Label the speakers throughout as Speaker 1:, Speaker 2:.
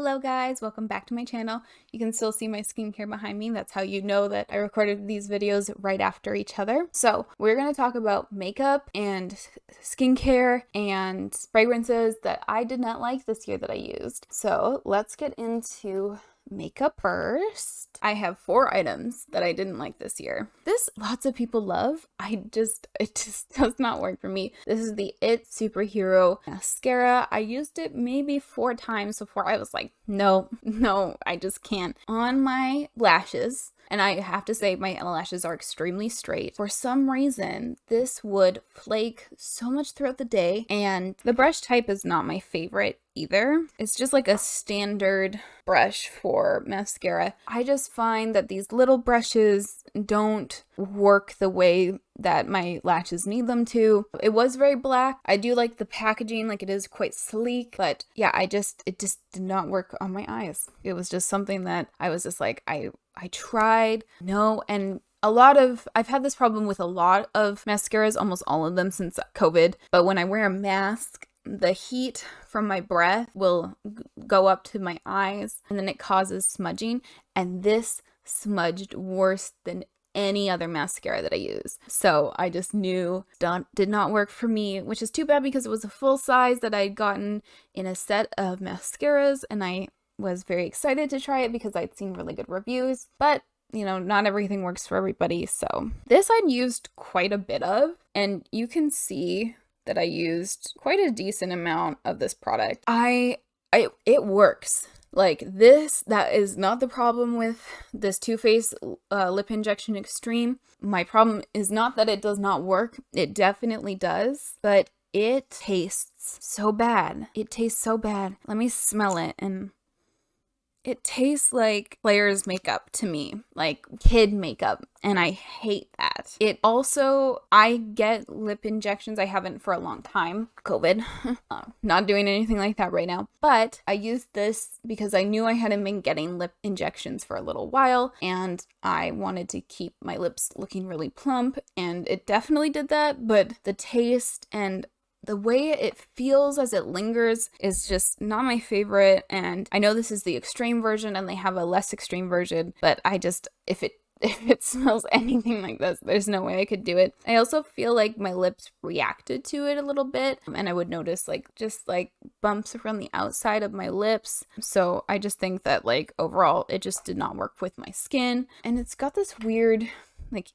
Speaker 1: Hello guys, welcome back to my channel. You can still see my skincare behind me. That's how you know that I recorded these videos right after each other. So we're going to talk about makeup and skincare and fragrances that I did not like this year that I used. So let's get into makeup first. I have 4 items that I didn't like this year. This lots of people love. It just does not work for me. This is the It Superhero Mascara. I used it maybe 4 times before I was like, no, I just can't. On my lashes, and I have to say my lashes are extremely straight. For some reason, this would flake so much throughout the day, and the brush type is not my favorite either. It's just like a standard brush for mascara. I just find that these little brushes don't work the way that my lashes need them to. It was very black. I do like the packaging, like it is quite sleek, but yeah, it just did not work on my eyes. It was just something that I was just like, I tried, no, and I've had this problem with a lot of mascaras, almost all of them since COVID, but when I wear a mask, the heat from my breath will go up to my eyes and then it causes smudging, and this smudged worse than any other mascara that I use. So I just knew did not work for me, which is too bad because it was a full size that I'd gotten in a set of mascaras, and I was very excited to try it because I'd seen really good reviews, but you know, not everything works for everybody. So this I'd used quite a bit of, and you can see that I used quite a decent amount of this product. It works. Like this, that is not the problem with this Too Faced Lip Injection Extreme. My problem is not that it does not work. It definitely does, but it tastes so bad. It tastes so bad. Let me smell it, and it tastes like players makeup to me, like kid makeup, and I hate that. It also, I get lip injections. I haven't for a long time. COVID. Not doing anything like that right now. But I used this because I knew I hadn't been getting lip injections for a little while, and I wanted to keep my lips looking really plump, and it definitely did that, but the taste and the way it feels as it lingers is just not my favorite. And I know this is the extreme version and they have a less extreme version, but I just, if it smells anything like this, there's no way I could do it. I also feel like my lips reacted to it a little bit, and I would notice just bumps around the outside of my lips. So I just think that overall it just did not work with my skin, and it's got this weird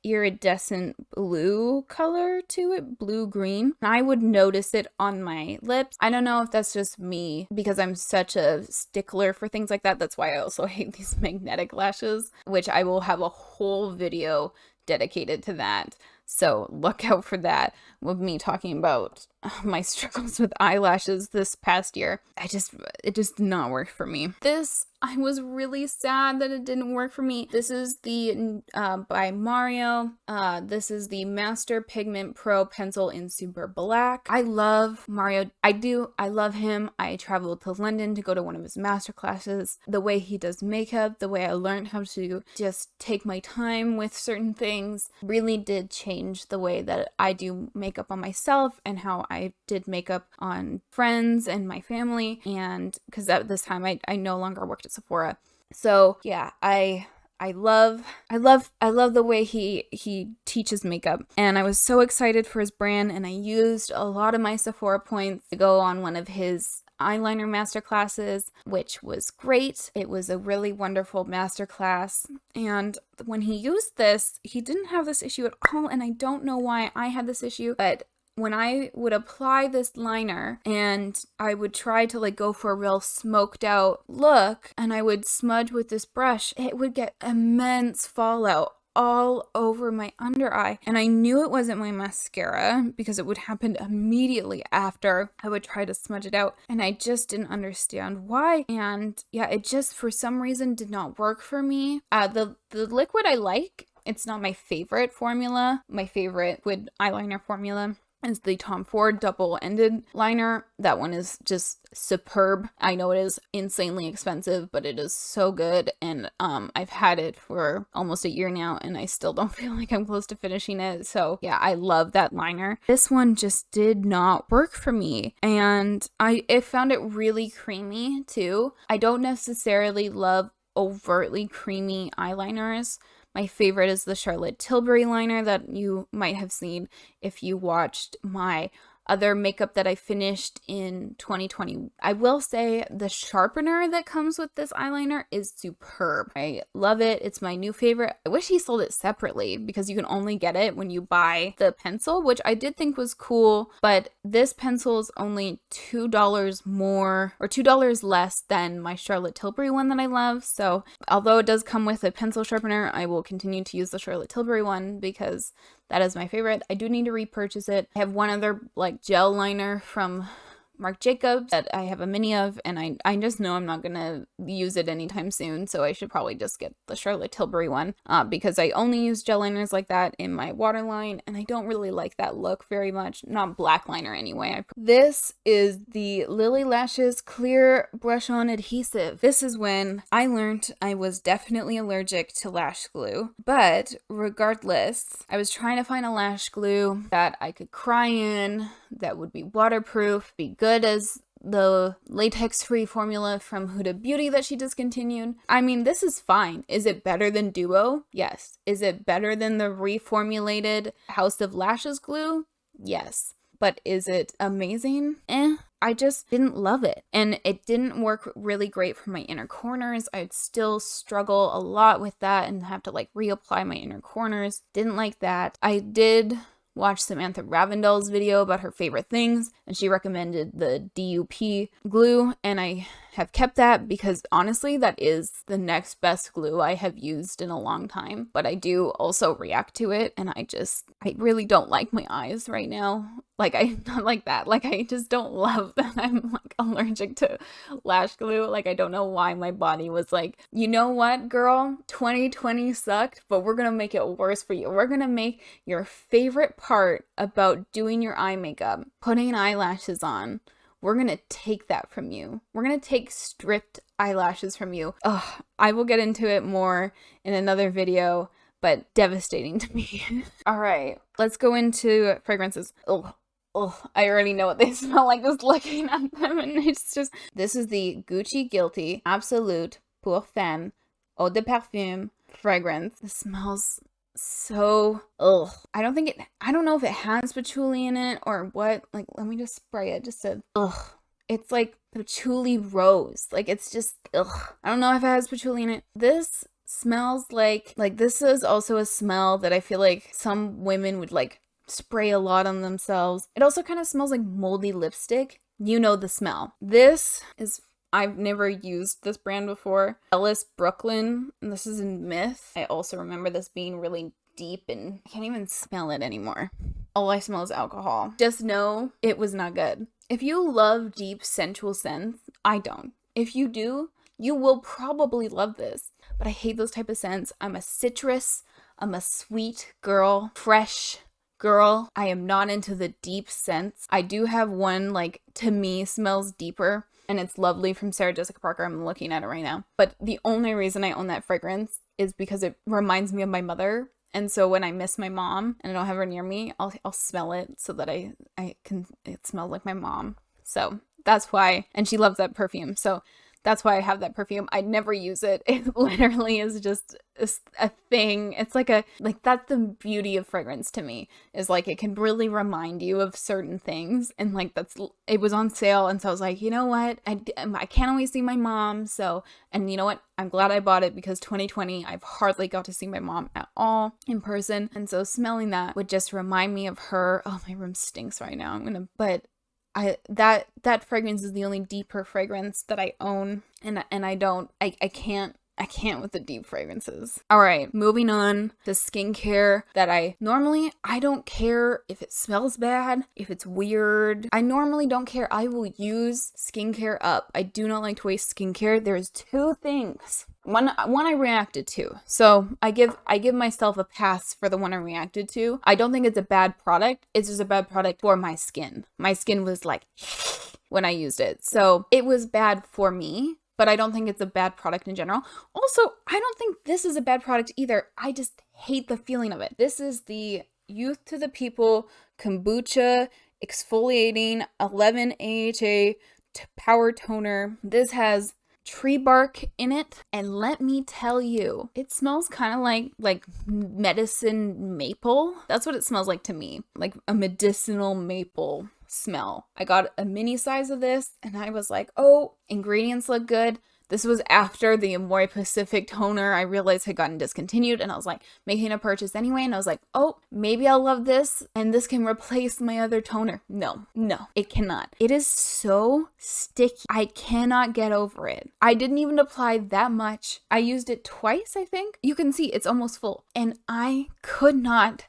Speaker 1: iridescent blue color to it, blue green. I would notice it on my lips. I don't know if that's just me because I'm such a stickler for things like that. That's why I also hate these magnetic lashes, which I will have a whole video dedicated to that. So look out for that with me talking about my struggles with eyelashes this past year. It just did not work for me. This, I was really sad that it didn't work for me. This is the by Mario. This is the Master Pigment Pro Pencil in Super Black. I love Mario. I love him. I traveled to London to go to one of his master classes. The way he does makeup, the way I learned how to just take my time with certain things really did change the way that I do makeup on myself and how I did makeup on friends and my family. And because at this time I no longer worked at Sephora. So yeah, I love the way he teaches makeup, and I was so excited for his brand, and I used a lot of my Sephora points to go on one of his eyeliner masterclasses, which was great. It was a really wonderful masterclass, and when he used this, he didn't have this issue at all, and I don't know why I had this issue, but when I would apply this liner and I would try to go for a real smoked out look, and I would smudge with this brush, it would get immense fallout all over my under eye. And I knew it wasn't my mascara because it would happen immediately after I would try to smudge it out, and I just didn't understand why. And yeah, it just for some reason did not work for me. The liquid I like, it's not my favorite formula, my favorite liquid eyeliner formula. is the Tom Ford double-ended liner. That one is just superb. I know it is insanely expensive, but it is so good, and I've had it for almost a year now, and I still don't feel like I'm close to finishing it. So yeah, I love that liner. This one just did not work for me, and I found it really creamy too. I don't necessarily love overtly creamy eyeliners. My favorite is the Charlotte Tilbury liner that you might have seen if you watched my other makeup that I finished in 2020. I will say the sharpener that comes with this eyeliner is superb. I love it. It's my new favorite. I wish he sold it separately because you can only get it when you buy the pencil, which I did think was cool, but this pencil is only $2 more or $2 less than my Charlotte Tilbury one that I love. So although it does come with a pencil sharpener, I will continue to use the Charlotte Tilbury one because that is my favorite. I do need to repurchase it. I have one other like gel liner from Marc Jacobs that I have a mini of, and I just know I'm not gonna use it anytime soon, so I should probably just get the Charlotte Tilbury one because I only use gel liners like that in my waterline, and I don't really like that look very much. Not black liner anyway. This is the Lily Lashes Clear Brush On Adhesive. This is when I learned I was definitely allergic to lash glue, but regardless, I was trying to find a lash glue that I could cry in, that would be waterproof, be good as the latex-free formula from Huda Beauty that she discontinued. I mean, this is fine. Is it better than Duo? Yes. Is it better than the reformulated House of Lashes glue? Yes. But is it amazing? I just didn't love it. And it didn't work really great for my inner corners. I'd still struggle a lot with that and have to like reapply my inner corners. Didn't like that. I did watch Samantha Ravindell's video about her favorite things, and she recommended the DUP glue, and I have kept that because honestly that is the next best glue I have used in a long time. But I do also react to it, and I really don't like my eyes right now. Like, I not like that. Like, I just don't love that I'm like allergic to lash glue. Like, I don't know why my body was like, you know what, girl, 2020 sucked, but we're gonna make it worse for you. We're gonna make your favorite part about doing your eye makeup, putting eyelashes on, we're gonna take that from you. We're gonna take stripped eyelashes from you. Ugh, I will get into it more in another video, but devastating to me. All right, let's go into fragrances. I already know what they smell like just looking at them, and it's just... This is the Gucci Guilty Absolute Pour Femme Eau de Perfume fragrance. It smells so... I don't know if it has patchouli in it or what. Like, let me just spray it just to... It's like patchouli rose. Like, it's just... I don't know if it has patchouli in it. This smells like this is also a smell that I feel like some women would like spray a lot on themselves. It also kind of smells like moldy lipstick. You know the smell. This is... I've never used this brand before. Ellis Brooklyn, and this is in Myth. I also remember this being really deep, and I can't even smell it anymore. All I smell is alcohol. Just know it was not good. If you love deep sensual scents, I don't. If you do, you will probably love this. But I hate those type of scents. I'm a citrus, I'm a sweet girl, fresh girl. I am not into the deep scents. I do have one, like, to me smells deeper, and it's Lovely from Sarah Jessica Parker. I'm looking at it right now. But the only reason I own that fragrance is because it reminds me of my mother. And so when I miss my mom and I don't have her near me, I'll smell it so that it smells like my mom. So that's why, and she loves that perfume. So that's why I have that perfume. I never use it. It literally is just a thing. It's like that's the beauty of fragrance to me, is like it can really remind you of certain things. And like it was on sale. And so I was like, you know what? I can't always see my mom. So, and you know what? I'm glad I bought it because 2020, I've hardly got to see my mom at all in person. And so smelling that would just remind me of her. Oh, my room stinks right now. That fragrance is the only deeper fragrance that I own, and I can't I can't with the deep fragrances. All right, moving on to skincare that I don't care if it smells bad, if it's weird. I normally don't care. I will use skincare up. I do not like to waste skincare. There's two things. One I reacted to. So I give myself a pass for the one I reacted to. I don't think it's a bad product. It's just a bad product for my skin. My skin was like when I used it. So it was bad for me, but I don't think it's a bad product in general. Also, I don't think this is a bad product either. I just hate the feeling of it. This is the Youth to the People Kombucha Exfoliating 11 AHA Power Toner. This has tree bark in it, and let me tell you, it smells kind of like medicine maple. That's what it smells like to me, like a medicinal maple smell. I got a mini size of this and I was like, oh, ingredients look good. This was after the Amore Pacific toner I realized had gotten discontinued, and I was like making a purchase anyway, and I was like, oh, maybe I'll love this and this can replace my other toner. No, it cannot. It is so sticky. I cannot get over it. I didn't even apply that much. I used it twice, I think. You can see it's almost full, and I could not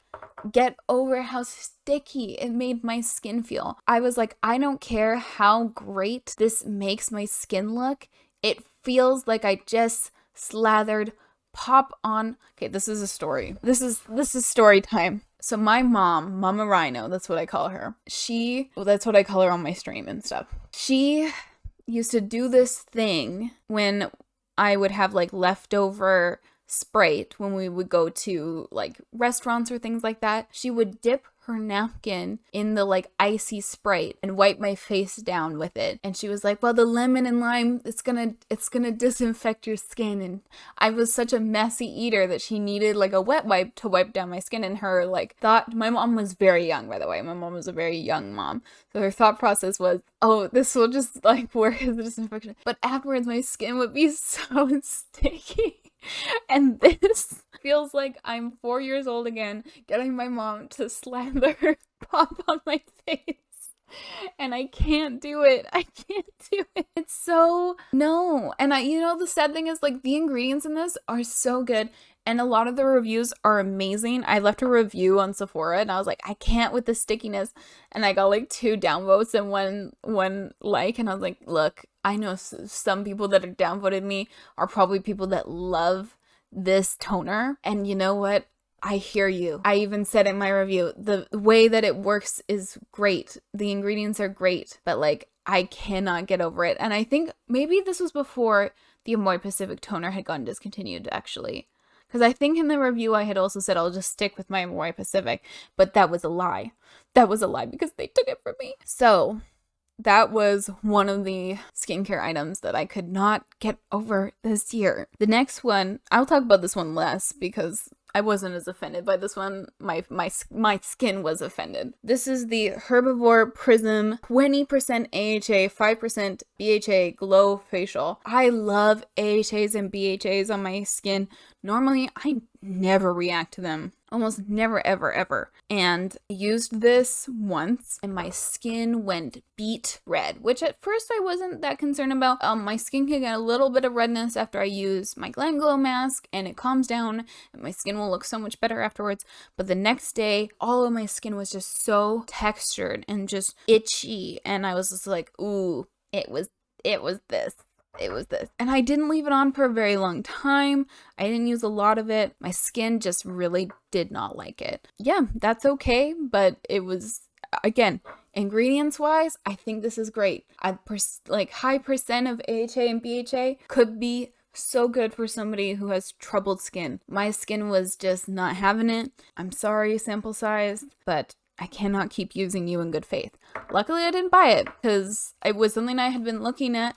Speaker 1: get over how sticky it made my skin feel. I was like, I don't care how great this makes my skin look. It feels like I just slathered pop on. Okay, this is a story. This is story time. So my mom, Mama Rhino, that's what I call her. That's what I call her on my stream and stuff. She used to do this thing when I would have like leftover Sprite when we would go to like restaurants or things like that. She would dip her napkin in the like icy Sprite and wipe my face down with it. And she was like, well, the lemon and lime, it's gonna disinfect your skin. And I was such a messy eater that she needed like a wet wipe to wipe down my skin. And her like thought, my mom was very young, by the way. My mom was a very young mom. So her thought process was, oh, this will just like work as a disinfection. But afterwards my skin would be so sticky. And this feels like I'm 4 years old again, getting my mom to slather pop on my face. And I can't do it. I can't do it. It's so, no. And the sad thing is like the ingredients in this are so good. And a lot of the reviews are amazing. I left a review on Sephora and I was like, I can't with the stickiness. And I got like 2 downvotes and one like, and I was like, look, I know some people that are downvoted me are probably people that love this toner. And you know what? I hear you. I even said in my review, the way that it works is great. The ingredients are great, but like I cannot get over it. And I think maybe this was before the Amore Pacific toner had gotten discontinued, actually. Because I think in the review I had also said I'll just stick with my Amore Pacific, but that was a lie. That was a lie because they took it from me. So that was one of the skincare items that I could not get over this year. The next one, I'll talk about this one less because I wasn't as offended by this one. My skin was offended. This is the Herbivore Prism 20% AHA, 5% BHA Glow Facial. I love AHAs and BHAs on my skin. Normally, I never react to them. Almost never, ever, ever. And I used this once and my skin went beet red, which at first I wasn't that concerned about. My skin can get a little bit of redness after I use my Glam Glow mask and it calms down and my skin will look so much better afterwards. But the next day, all of my skin was just so textured and just itchy. And I was just like, ooh, it was this. It was this. And I didn't leave it on for a very long time. I didn't use a lot of it. My skin just really did not like it. Yeah, that's okay. But it was, again, ingredients wise, I think this is great. High percent of AHA and BHA could be so good for somebody who has troubled skin. My skin was just not having it. I'm sorry, sample size, but I cannot keep using you in good faith. Luckily, I didn't buy it because it was something I had been looking at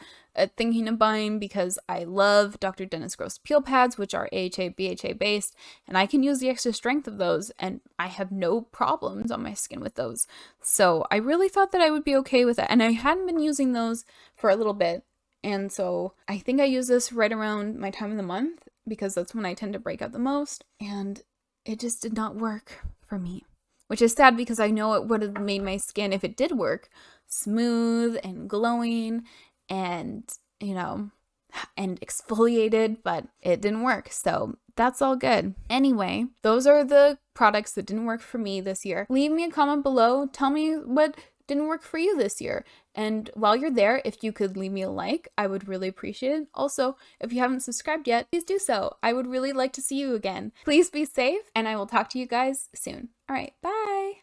Speaker 1: thinking of buying because I love Dr. Dennis Gross peel pads, which are AHA, BHA based, and I can use the extra strength of those, and I have no problems on my skin with those. So I really thought that I would be okay with it, and I hadn't been using those for a little bit, and so I think I use this right around my time of the month because that's when I tend to break out the most, and it just did not work for me. Which is sad because I know it would have made my skin, if it did work, smooth and glowing and, and exfoliated, but it didn't work. So that's all good. Anyway, those are the products that didn't work for me this year. Leave me a comment below. Tell me what didn't work for you this year. And while you're there, if you could leave me a like, I would really appreciate it. Also, if you haven't subscribed yet, please do so. I would really like to see you again. Please be safe, and I will talk to you guys soon. All right, bye.